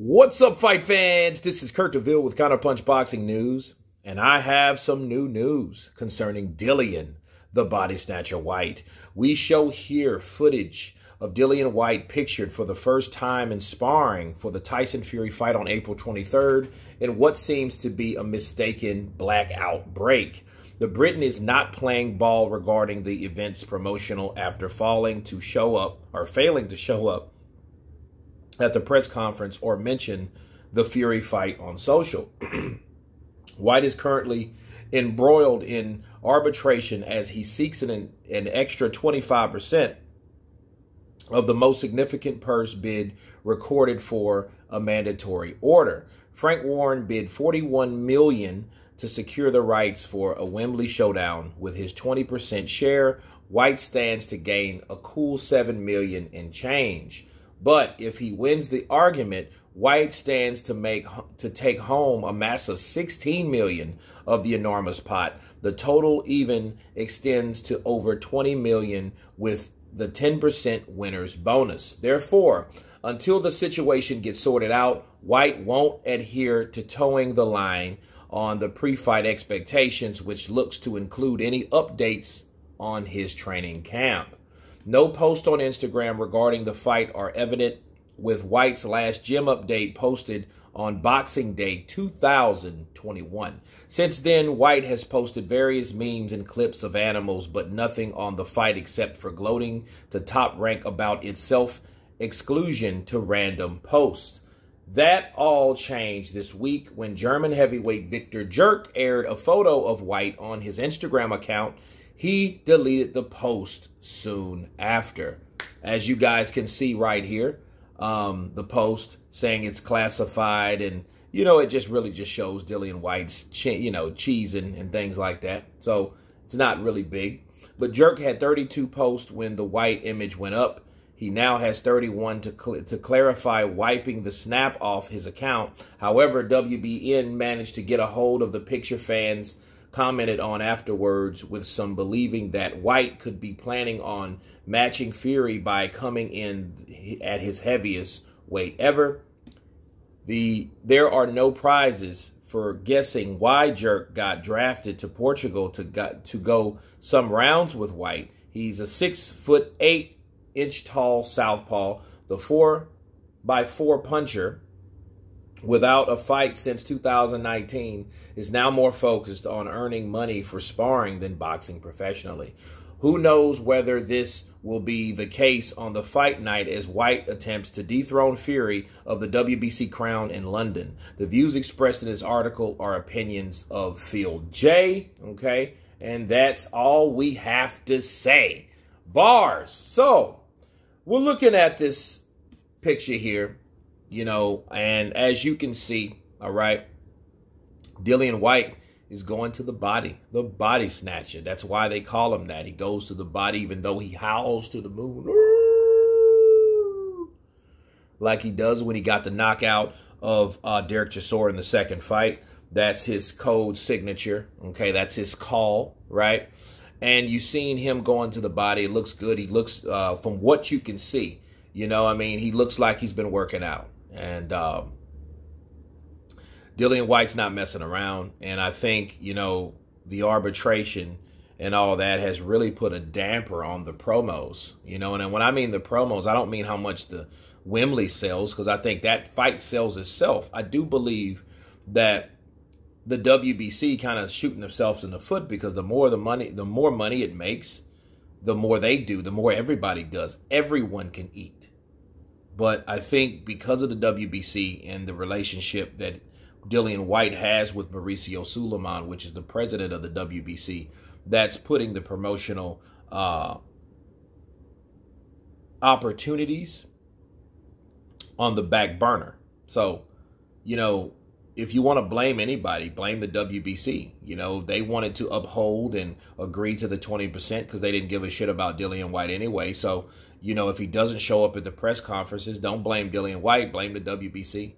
What's up, fight fans? This is Kurt DeVille with Counterpunched Boxing News, and I have some new news concerning Dillian, the body snatcher Whyte. We show here footage of Dillian Whyte pictured for the first time in sparring for the Tyson Fury fight on April 23rd in what seems to be a mistaken blackout break. The Briton is not playing ball regarding the event's promotional after failing to show up at the press conference or mention the Fury fight on social. Whyte is currently embroiled in arbitration as he seeks an extra 25% of the most significant purse bid recorded for a mandatory order. Frank Warren bid $41 million to secure the rights for a Wembley showdown. With his 20% share, Whyte stands to gain a cool $7 million in change. But if he wins the argument, Whyte stands to take home a massive $16 million of the enormous pot. The total even extends to over $20 million with the 10% winner's bonus. Therefore, until the situation gets sorted out, Whyte won't adhere to towing the line on the pre-fight expectations, which looks to include any updates on his training camp. No post on Instagram regarding the fight are evident, with Whyte's last gym update posted on Boxing Day 2021. Since then, Whyte has posted various memes and clips of animals, but nothing on the fight except for gloating to Top Rank about its self-exclusion to random posts. That all changed this week when German heavyweight Victor Jerk aired a photo of Whyte on his Instagram account. He deleted the post soon after. As you guys can see right here, the post saying it's classified, and, you know, it just really just shows Dillian Whyte's, cheesing and things like that. So it's not really big. But Jerk had 32 posts when the Whyte image went up. He now has 31 to clarify wiping the snap off his account. However, WBN managed to get a hold of the picture fans commented on afterwards, with some believing that Whyte could be planning on matching Fury by coming in at his heaviest weight ever. There are no prizes for guessing why Jerk got drafted to Portugal to go some rounds with Whyte. He's a 6'8" tall southpaw, the 4x4 puncher, without a fight since 2019, is now more focused on earning money for sparring than boxing professionally. Who knows whether this will be the case on the fight night as Whyte attempts to dethrone Fury of the WBC crown in London. The views expressed in this article are opinions of Phil J. Okay? And that's all we have to say. Bars. So, we're looking at this picture here, and as you can see, all right, Dillian Whyte is going to the body snatcher. That's why they call him that. He goes to the body, even though he howls to the moon like he does when he got the knockout of Derek Chisora in the second fight. That's his code signature. Okay, that's his call, right? And you've seen him going to the body. It looks good. He looks, from what you can see, he looks like he's been working out. And Dillian Whyte's not messing around. And I think, the arbitration and all that has really put a damper on the promos. And when I mean the promos, I don't mean how much the Wembley sells, because I think that fight sells itself. I do believe that the WBC kind of shooting themselves in the foot, because the more money it makes, the more they do, the more everybody does. Everyone can eat. But I think because of the WBC and the relationship that Dillian Whyte has with Mauricio Suleiman, which is the president of the WBC, that's putting the promotional opportunities on the back burner. So, if you want to blame anybody, blame the WBC. They wanted to uphold and agree to the 20% because they didn't give a shit about Dillian Whyte anyway. So, if he doesn't show up at the press conferences, don't blame Dillian Whyte, blame the WBC.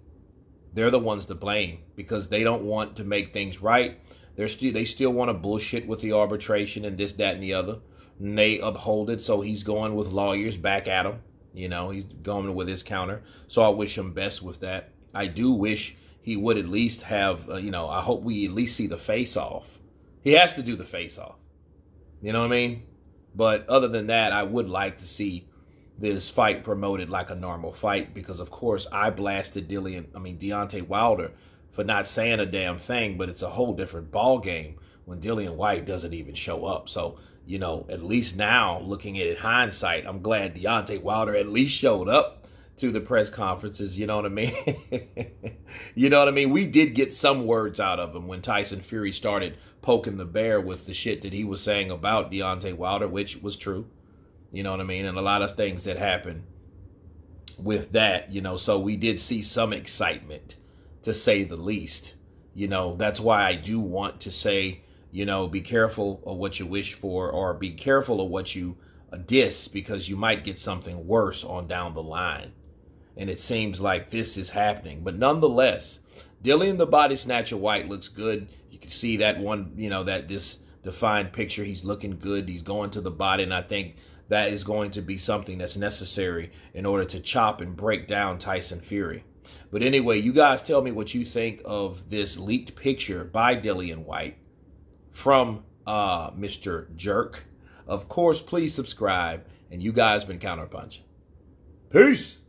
They're the ones to blame because they don't want to make things right. They still want to bullshit with the arbitration and this, that, and the other. And they uphold it, so he's going with lawyers back at him. He's going with his counter. So I wish him best with that. I do wish he would at least have, I hope we at least see the face-off. He has to do the face-off. You know what I mean? But other than that, I would like to see this fight promoted like a normal fight because, of course, I blasted Deontay Wilder for not saying a damn thing, but it's a whole different ball game when Dillian Whyte doesn't even show up. So, at least now, looking at it in hindsight, I'm glad Deontay Wilder at least showed up to the press conferences, you know what I mean? You know what I mean? We did get some words out of him when Tyson Fury started poking the bear with the shit that he was saying about Deontay Wilder, which was true. You know what I mean? And a lot of things that happened with that, so we did see some excitement, to say the least. That's why I do want to say, be careful of what you wish for, or be careful of what you diss, because you might get something worse on down the line. And it seems like this is happening. But nonetheless, Dillian the Body Snatcher Whyte looks good. You can see that one, this defined picture. He's looking good. He's going to the body. And I think that is going to be something that's necessary in order to chop and break down Tyson Fury. But anyway, you guys tell me what you think of this leaked picture by Dillian Whyte from Mr. Jerk. Of course, please subscribe. And you guys been Counterpunched. Peace.